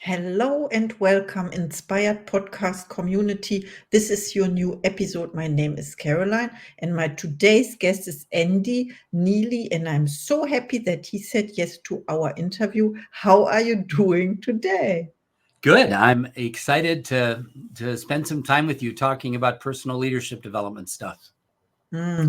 Hello and welcome, Inspired Podcast community. This is your new episode. My name is Caroline, and my today's guest is Andy Neillie, and I'm so happy that he said yes to our interview. How are you doing today? Good. I'm excited to spend some time with you talking about personal leadership development stuff.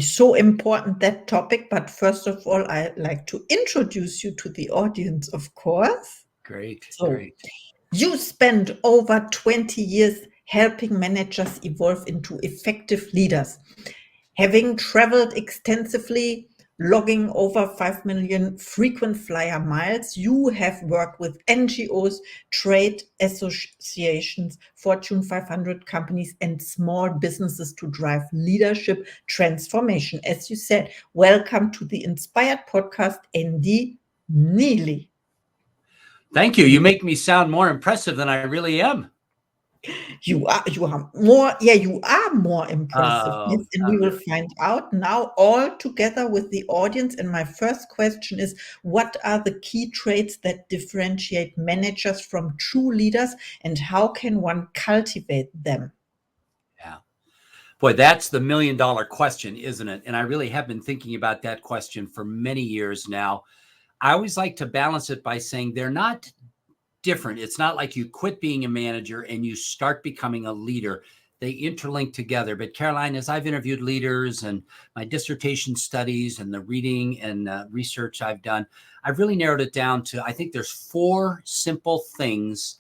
So important, that topic. But first of all, I'd like to introduce you to the audience, of course. Great. So, you spent over 20 years helping managers evolve into effective leaders. Having traveled extensively, logging over 5 million frequent flyer miles, you have worked with NGOs, trade associations, Fortune 500 companies, and small businesses to drive leadership transformation. As you said, welcome to the Inspired Podcast, Andy Neillie. Thank you. You make me sound more impressive than I really am. You are more, you are more impressive. Yes, and we will find out now all together with the audience. And my first question is, what are the key traits that differentiate managers from true leaders, and how can one cultivate them? Yeah. Boy, that's the $1 million question, isn't it? And I really have been thinking about that question for many years now. I always like to balance it by saying they're not different. It's not like you quit being a manager and you start becoming a leader. They interlink together. But Caroline, as I've interviewed leaders and my dissertation studies and the reading and research I've done, I've really narrowed it down to, I think there's 4 simple things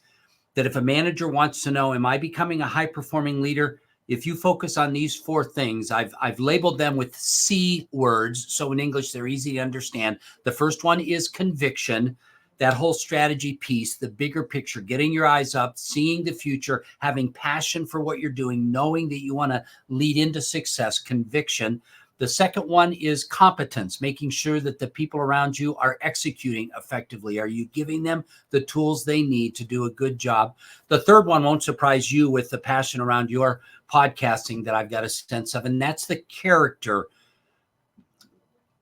that if a manager wants to know, am I becoming a high-performing leader? If you focus on these 4 things, I've labeled them with C words. So in English, they're easy to understand. The first one is conviction. That whole strategy piece, the bigger picture, getting your eyes up, seeing the future, having passion for what you're doing, knowing that you want to lead into success, conviction. The second one is competence, making sure that the people around you are executing effectively. Are you giving them the tools they need to do a good job? The third one won't surprise you with the passion around your podcasting that I've got a sense of, and that's the character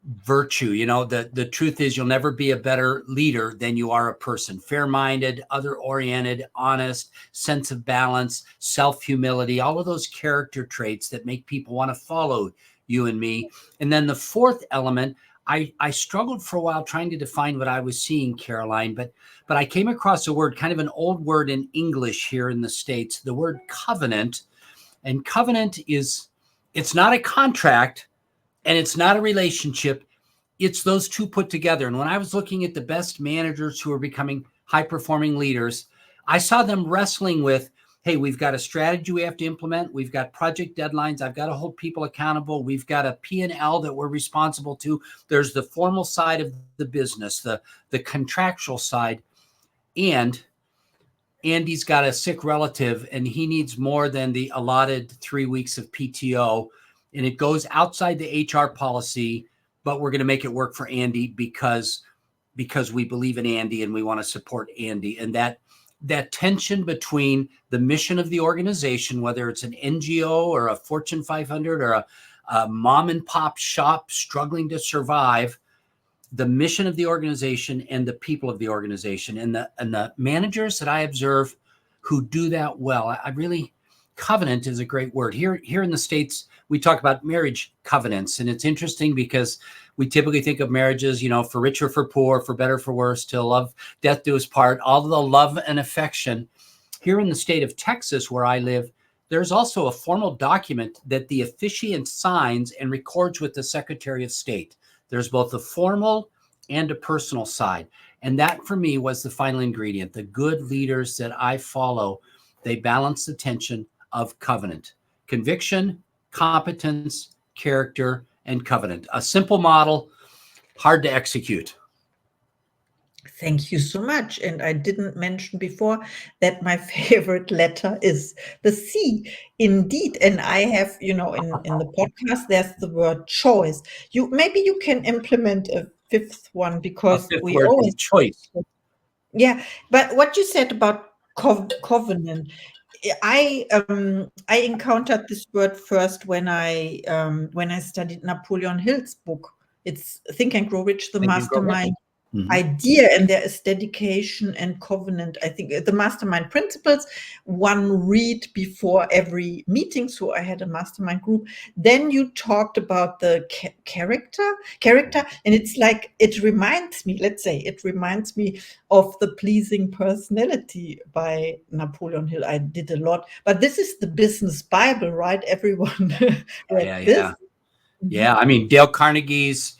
virtue. You know, the truth is you'll never be a better leader than you are a person. Fair-minded, other-oriented, honest, sense of balance, self-humility, all of those character traits that make people want to follow you and me. And then the fourth element, I struggled for a while trying to define what I was seeing, Caroline, but I came across a word, kind of an old word in English here in the States, the word covenant. And covenant it's not a contract, and it's not a relationship. It's those two put together. And when I was looking at the best managers who are becoming high-performing leaders, I saw them wrestling with, hey, we've got a strategy we have to implement. We've got project deadlines. I've got to hold people accountable. We've got a P&L that we're responsible to. There's the formal side of the business, the contractual side. And Andy's got a sick relative, and he needs more than the allotted 3 weeks of PTO. And it goes outside the HR policy, but we're going to make it work for Andy because we believe in Andy and we want to support Andy. And that tension between the mission of the organization, whether it's an NGO or a Fortune 500 or a mom and pop shop struggling to survive, the mission of the organization and the people of the organization, and the managers that I observe who do that well. I really, covenant is a great word. Here in the States, we talk about marriage covenants, and it's interesting because we typically think of marriages, you know, for richer, for poor, for better, for worse, till love, death do us part, all of the love and affection. Here in the state of Texas, where I live, there's also a formal document that the officiant signs and records with the Secretary of State. There's both a formal and a personal side. And that for me was the final ingredient. The good leaders that I follow, they balance the tension of covenant, conviction, competence, character, and covenant. A simple model, hard to execute. Thank you so much. And I didn't mention before that my favorite letter is the C. Indeed. And I have, in the podcast, there's the word choice. Maybe you can implement a fifth one, because fifth we word always is choice. Yeah, but what you said about covenant, I encountered this word first when I studied Napoleon Hill's book. It's Think and Grow Rich, the Think and Grow Rich. Mastermind. idea, and there is dedication and covenant. I think the mastermind principles one read before every meeting, so I had a mastermind group. Then you talked about the character, and it's like, it reminds me, let's say it reminds me of The Pleasing Personality by Napoleon Hill. I did a lot, but this is the business Bible, right? Everyone read this. Yeah, I mean, Dale Carnegie's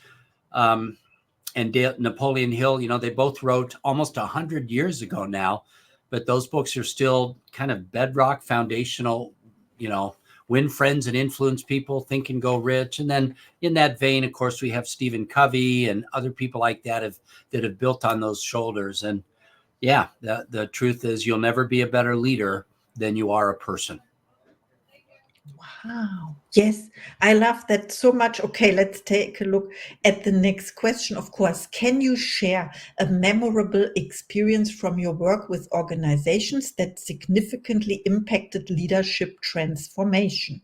and Napoleon Hill, they both wrote almost 100 years ago now, but those books are still kind of bedrock, foundational, Win Friends and Influence People, Think and Go Rich. And then in that vein, of course, we have Stephen Covey and other people like that have built on those shoulders. And yeah, the truth is, you'll never be a better leader than you are a person. Wow. Yes, I love that so much. Okay, let's take a look at the next question. Of course, can you share a memorable experience from your work with organizations that significantly impacted leadership transformation?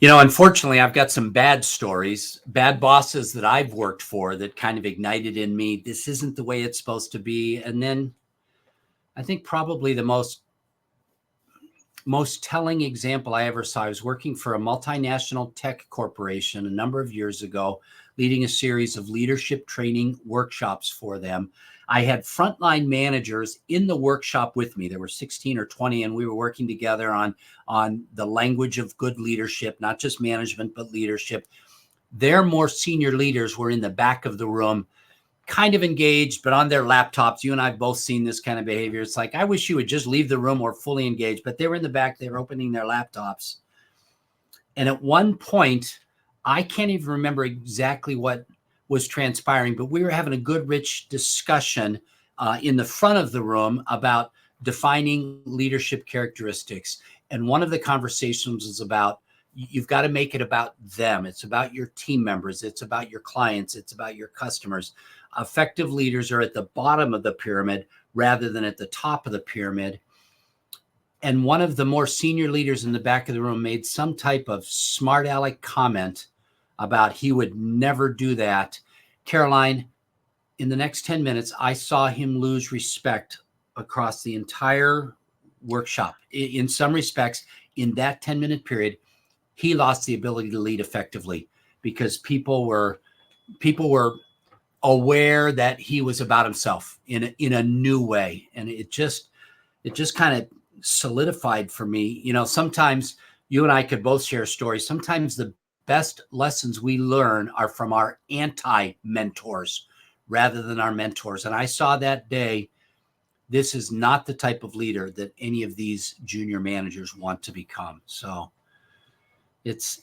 Unfortunately, I've got some bad stories, bad bosses that I've worked for that kind of ignited in me, this isn't the way it's supposed to be. And then I think probably the most telling example I ever saw, I was working for a multinational tech corporation a number of years ago, leading a series of leadership training workshops for them. I had frontline managers in the workshop with me. There were 16 or 20, and we were working together on the language of good leadership, not just management, but leadership. Their more senior leaders were in the back of the room, kind of engaged, but on their laptops. You and I have both seen this kind of behavior. It's like, I wish you would just leave the room or fully engaged, but they were in the back, they were opening their laptops. And at one point, I can't even remember exactly what was transpiring, but we were having a good, rich discussion in the front of the room about defining leadership characteristics. And one of the conversations was about, you've got to make it about them. It's about your team members. It's about your clients. It's about your customers. Effective leaders are at the bottom of the pyramid rather than at the top of the pyramid. And one of the more senior leaders in the back of the room made some type of smart aleck comment about he would never do that. Caroline, in the next 10 minutes, I saw him lose respect across the entire workshop. In some respects, in that 10-minute period, he lost the ability to lead effectively because people were aware that he was about himself in a new way. And it just kind of solidified for me. Sometimes you and I could both share stories. Sometimes the best lessons we learn are from our anti-mentors rather than our mentors. And I saw that day, this is not the type of leader that any of these junior managers want to become. So it's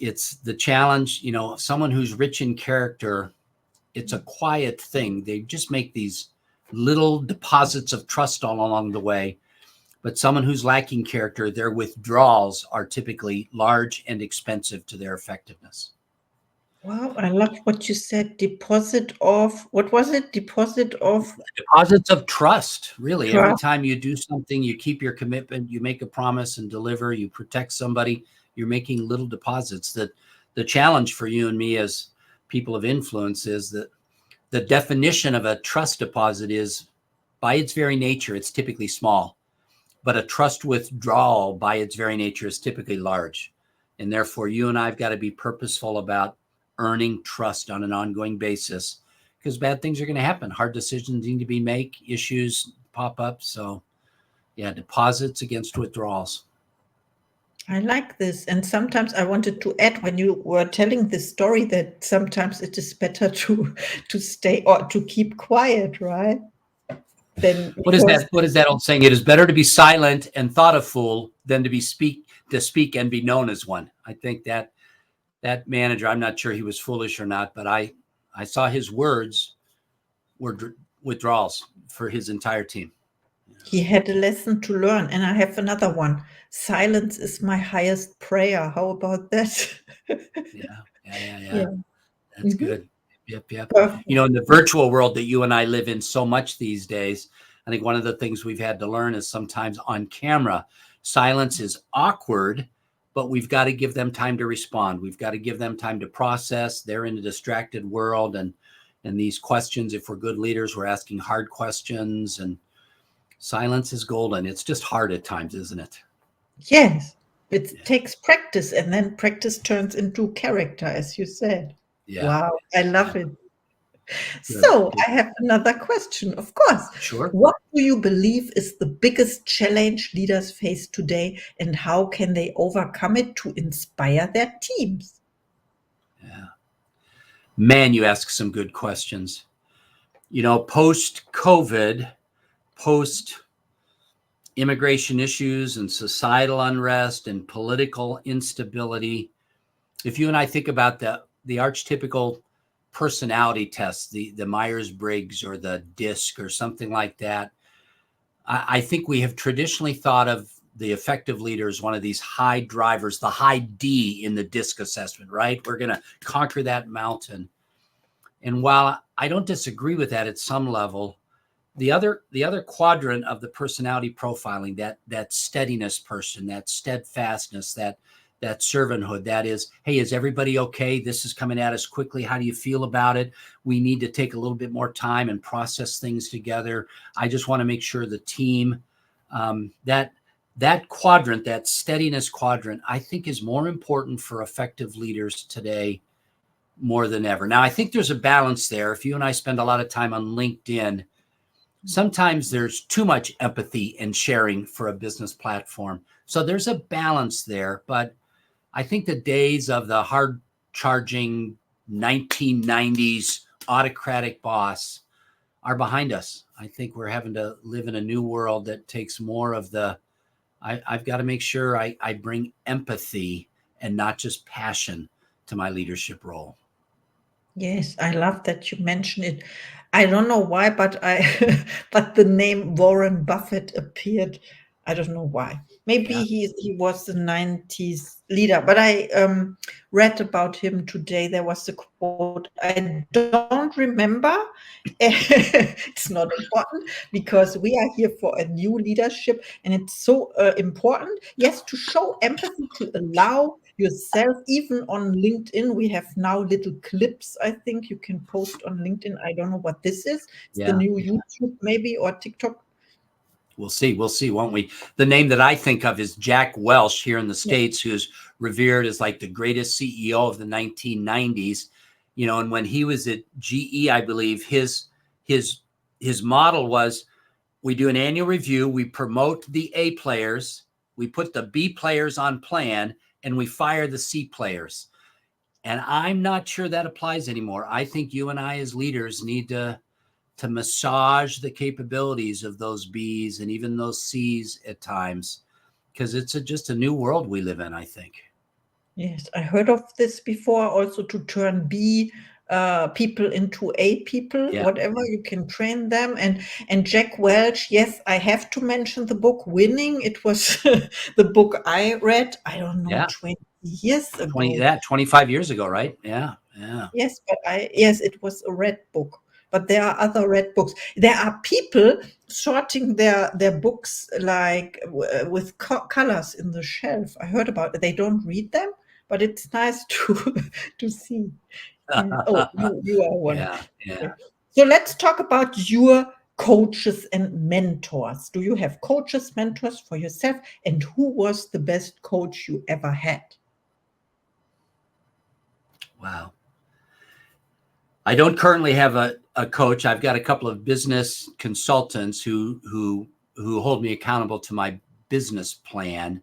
the challenge, someone who's rich in character. It's a quiet thing. They just make these little deposits of trust all along the way. But someone who's lacking character, their withdrawals are typically large and expensive to their effectiveness. Wow, I love what you said. What was it? Deposits of trust, really. Trust. Every time you do something, you keep your commitment, you make a promise and deliver, you protect somebody, you're making little deposits. That the challenge for you and me as people of influence is that the definition of a trust deposit is, by its very nature, it's typically small, but a trust withdrawal by its very nature is typically large. And therefore, you and I have got to be purposeful about earning trust on an ongoing basis, because bad things are going to happen. Hard decisions need to be made, issues pop up. So yeah, deposits against withdrawals. I like this. And sometimes I wanted to add, when you were telling this story, that sometimes it is better to stay or to keep quiet, right? What is that old saying? It is better to be silent and thought a fool than to speak and be known as one. I think that manager, I'm not sure he was foolish or not, but I saw his words were withdrawals for his entire team. He had a lesson to learn. And I have another one. Silence is my highest prayer. How about that? Yeah. That's good. Yep. Perfect. In the virtual world that you and I live in so much these days, I think one of the things we've had to learn is sometimes on camera, silence is awkward, but we've got to give them time to respond. We've got to give them time to process. They're in a distracted world. And And these questions, if we're good leaders, we're asking hard questions, and silence is golden. It's just hard at times, isn't it? Yes, it takes practice, and then practice turns into character, as you said. Yeah. Wow, I love Yeah. it. Good. So Good. I have another question, of course. Sure. What do you believe is the biggest challenge leaders face today, and how can they overcome it to inspire their teams? Yeah. Man, you ask some good questions. Post-COVID, post immigration issues and societal unrest and political instability, if you and I think about the archetypical personality test, the Myers-Briggs or the DISC or something like that, I think we have traditionally thought of the effective leader as one of these high drivers, the high D in the DISC assessment, right? We're going to conquer that mountain. And while I don't disagree with that at some level, the other quadrant of the personality profiling, that steadiness person, that steadfastness, that servanthood, that is, hey, is everybody okay? This is coming at us quickly. How do you feel about it? We need to take a little bit more time and process things together. I just want to make sure the team, that quadrant, that steadiness quadrant, I think is more important for effective leaders today more than ever. Now, I think there's a balance there. If you and I spend a lot of time on LinkedIn, sometimes there's too much empathy and sharing for a business platform. So there's a balance there. But I think the days of the hard charging 1990s autocratic boss are behind us. I think we're having to live in a new world that takes more of I've got to make sure I bring empathy and not just passion to my leadership role. Yes, I love that you mention it. I don't know why, but but the name Warren Buffett appeared. I don't know why. Maybe Yeah. he was the 90s leader, but I read about him today. There was a quote. I don't remember. It's not important because we are here for a new leadership, and it's so important, yes, to show empathy, to allow yourself. Even on LinkedIn, we have now little clips, I think you can post on LinkedIn. I don't know what this is. It's the Yeah. new YouTube maybe, or TikTok. We'll see, won't we? The name that I think of is Jack Welch here in the Yeah. States, who's revered as like the greatest CEO of the 1990s. And when he was at GE, I believe his model was, we do an annual review, we promote the A players, we put the B players on plan, and we fire the C players. And I'm not sure that applies anymore. I think you and I as leaders need to massage the capabilities of those Bs and even those Cs at times, because it's just a new world we live in, I think. Yes, I heard of this before, also to turn B people into A people, Yeah. whatever, you can train them. And Jack Welch, yes, I have to mention the book Winning. It was the book I read, I don't know, Yeah. 20 years ago. 25 years ago, right? Yeah. Yes, but yes, it was a red book. But there are other red books. There are people sorting their books like with colors in the shelf. I heard about it. They don't read them, but it's nice to see. Yeah. Oh, you are one. Yeah. Okay. So let's talk about your coaches and mentors. Do you have coaches, mentors for yourself? And who was the best coach you ever had? Wow. I don't currently have a coach. I've got a couple of business consultants who hold me accountable to my business plan.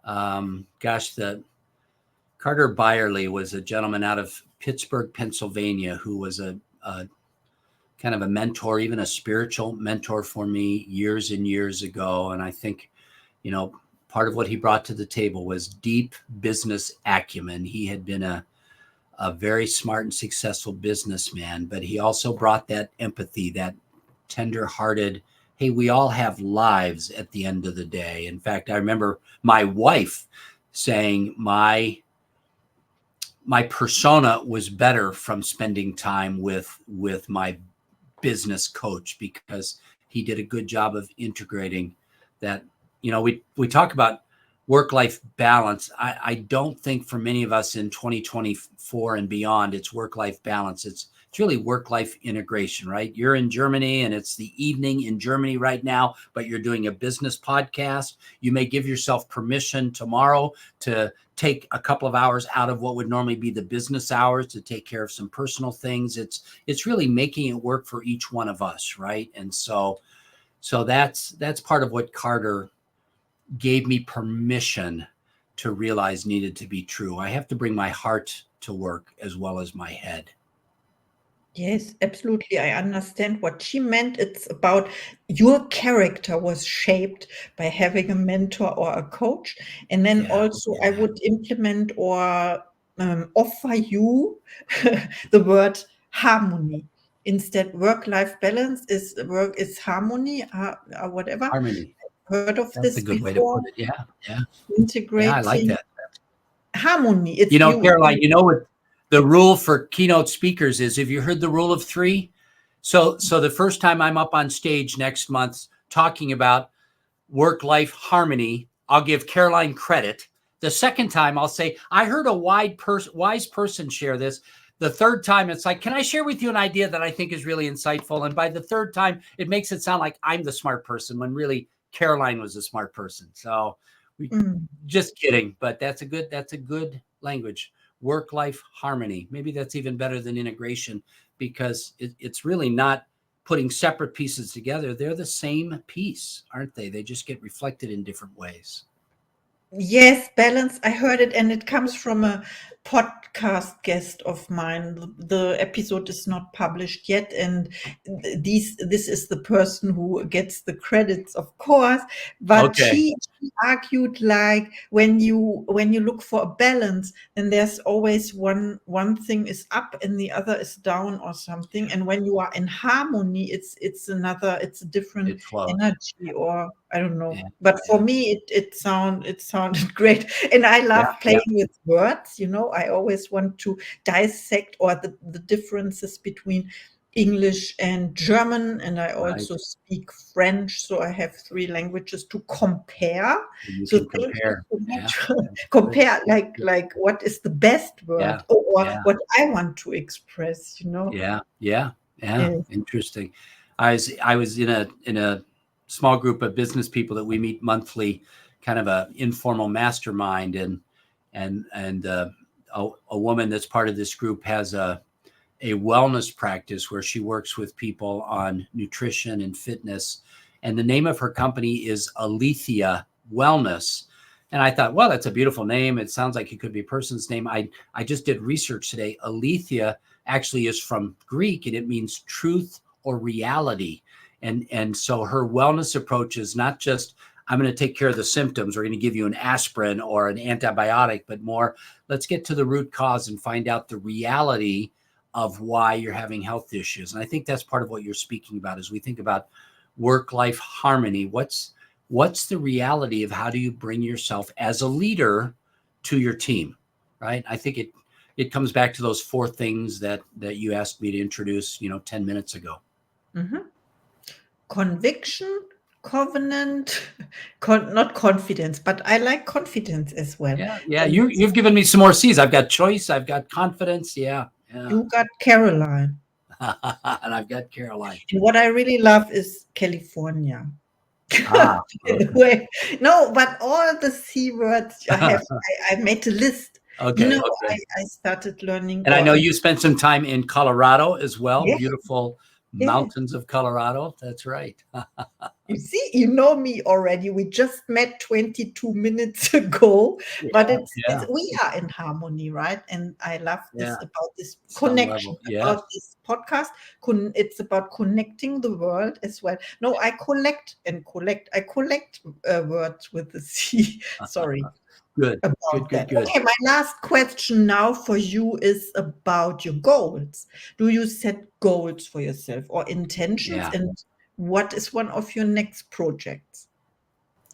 The Carter Byerly was a gentleman out of Pittsburgh, Pennsylvania, who was a kind of a mentor, even a spiritual mentor for me years and years ago. And I think, part of what he brought to the table was deep business acumen. He had been a very smart and successful businessman, but he also brought that empathy, that tender-hearted, hey, we all have lives at the end of the day. In fact, I remember my wife saying my persona was better from spending time with my business coach, because he did a good job of integrating that. We talk about work-life balance. I don't think for many of us in 2024 and beyond, it's work-life balance. It's It's really work-life integration, right? You're in Germany and it's the evening in Germany right now, but you're doing a business podcast. You may give yourself permission tomorrow to take a couple of hours out of what would normally be the business hours to take care of some personal things. It's really making it work for each one of us, right? And so that's part of what Carter gave me permission to realize needed to be true. I have to bring my heart to work as well as my head. Yes, absolutely. I understand what she meant. It's about your character was shaped by having a mentor or a coach. And then also I would implement or offer you the word harmony. Instead, work-life balance is harmony, whatever. Harmony. Heard of That's this a good way to before? put it. Yeah. Integrating. Yeah, I like that. Harmony. It's Caroline, what the rule for keynote speakers is, have you heard the rule of three? So the first time I'm up on stage next month talking about work-life harmony, I'll give Caroline credit. The second time I'll say, I heard a wise person share this. The third time it's like, can I share with you an idea that I think is really insightful? And by the third time, it makes it sound like I'm the smart person when really Caroline was a smart person. So just kidding, but that's a good language. Work-life harmony. Maybe that's even better than integration, because it's really not putting separate pieces together. They're the same piece, aren't they? They just get reflected in different ways. Yes, balance. I heard it, and it comes from a podcast guest of mine. The episode is not published yet, and this is the person who gets the credits, of course. But she argued, like, when you look for a balance, then there's always one thing is up and the other is down or something. And when you are in harmony, it's a different energy, or I don't know. Yeah. But for me, it sounded great, and I love playing with words. I always want to dissect or the differences between English and German, and I also speak French, so I have 3 languages to compare. You So can compare. compare, like what is the best word, or what I want to express. Yeah. Interesting. I was in a small group of business people that we meet monthly, kind of a informal mastermind, and a woman that's part of this group has a wellness practice where she works with people on nutrition and fitness. And the name of her company is Alethea Wellness. And I thought, well, that's a beautiful name. It sounds like it could be a person's name. I just did research today. Alethea actually is from Greek, and it means truth or reality. And so her wellness approach is not just, I'm going to take care of the symptoms, we're going to give you an aspirin or an antibiotic, but more, let's get to the root cause and find out the reality of why you're having health issues. And I think that's part of what you're speaking about as we think about work-life harmony. What's the reality of how do you bring yourself as a leader to your team, right? I think it comes back to those 4 things that you asked me to introduce, 10 minutes ago. Mm-hmm. Conviction, covenant, not confidence, but I like confidence as well. Yeah. You've given me some more C's. I've got choice. I've got confidence. Yeah. You got Caroline. And I've got Caroline. And what I really love is California. No, but all the C words I made a list. Okay. I started learning. And I know you spent some time in Colorado as well. Yeah. Beautiful mountains of Colorado. That's right. You see, you know me already. We just met 22 minutes ago, but we are in harmony, right? And I love this about this connection, about this podcast. It's about connecting the world as well. No, I collect. I collect words with the C. Sorry. Good. Okay, my last question now for you is about your goals. Do you set goals for yourself or intentions? And what is one of your next projects?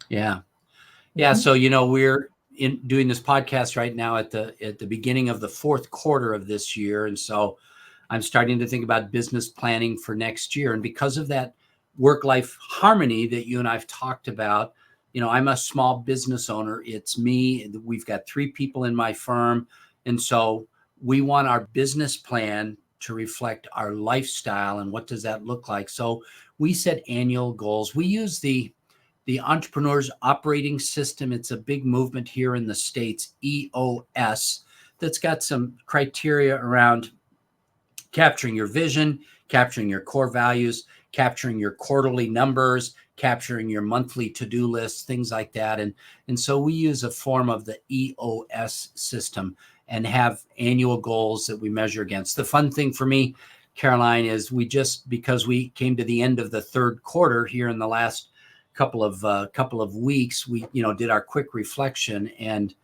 Yeah. So, we're doing this podcast right now at the beginning of the 4th quarter of this year. And so I'm starting to think about business planning for next year. And because of that work-life harmony that you and I've talked about, I'm a small business owner. It's me. We've got 3 people in my firm. And so we want our business plan to reflect our lifestyle and what does that look like. So we set annual goals. We use the Entrepreneur's Operating System. It's a big movement here in the States, EOS, that's got some criteria around capturing your vision, capturing your core values, capturing your quarterly numbers, capturing your monthly to-do lists, things like that. And so we use a form of the EOS system and have annual goals that we measure against. The fun thing for me, Caroline, is because we came to the end of the third quarter here in the last couple of weeks, we did our quick reflection, and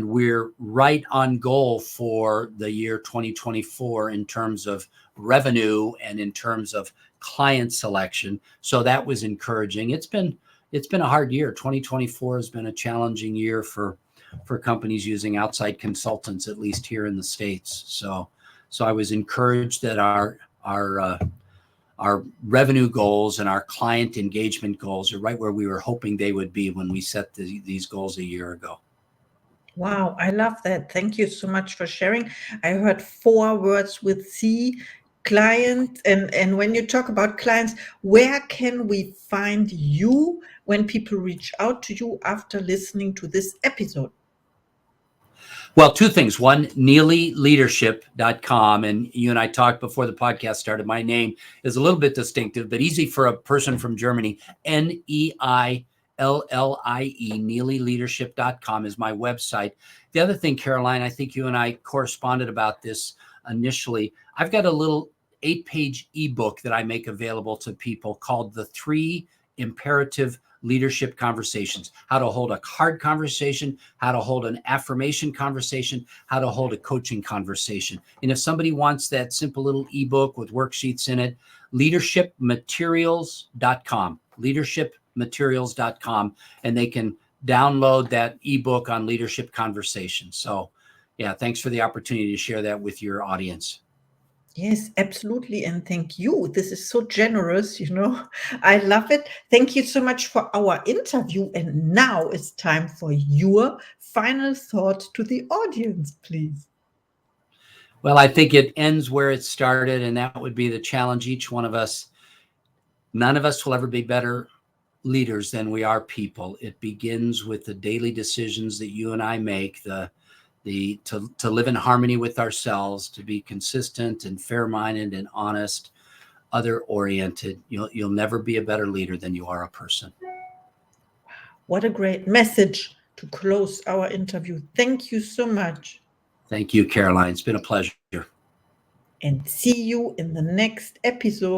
we're right on goal for the year 2024 in terms of revenue and in terms of client selection. So that was encouraging. It's been a hard year. 2024 has been a challenging year for companies using outside consultants, at least here in the States. So I was encouraged that our revenue goals and our client engagement goals are right where we were hoping they would be when we set these goals a year ago. Wow, I love that. Thank you so much for sharing. I heard 4 words with C, client. And when you talk about clients, where can we find you when people reach out to you after listening to this episode? Well, 2 things. One, NeillieLeadership.com. And you and I talked before the podcast started. My name is a little bit distinctive, but easy for a person from Germany. NeillieLeadership, NeillieLeadership.com is my website. The other thing, Caroline, I think you and I corresponded about this initially. I've got a little 8-page ebook that I make available to people called The 3 Imperative Leadership Conversations: how to hold a hard conversation, how to hold an affirmation conversation, how to hold a coaching conversation. And if somebody wants that simple little ebook with worksheets in it, leadershipmaterials.com, leadershipmaterials.com, and they can download that ebook on leadership conversations. So yeah, thanks for the opportunity to share that with your audience. Yes, absolutely. And thank you. This is so generous, I love it. Thank you so much for our interview. And now it's time for your final thought to the audience, please. Well, I think it ends where it started, and that would be the challenge each one of us. None of us will ever be better leaders than we are people. It begins with the daily decisions that you and I make, to live in harmony with ourselves, to be consistent and fair-minded and honest, other-oriented. You'll never be a better leader than you are a person. What a great message to close our interview. Thank you so much. Thank you, Caroline. It's been a pleasure. And see you in the next episode.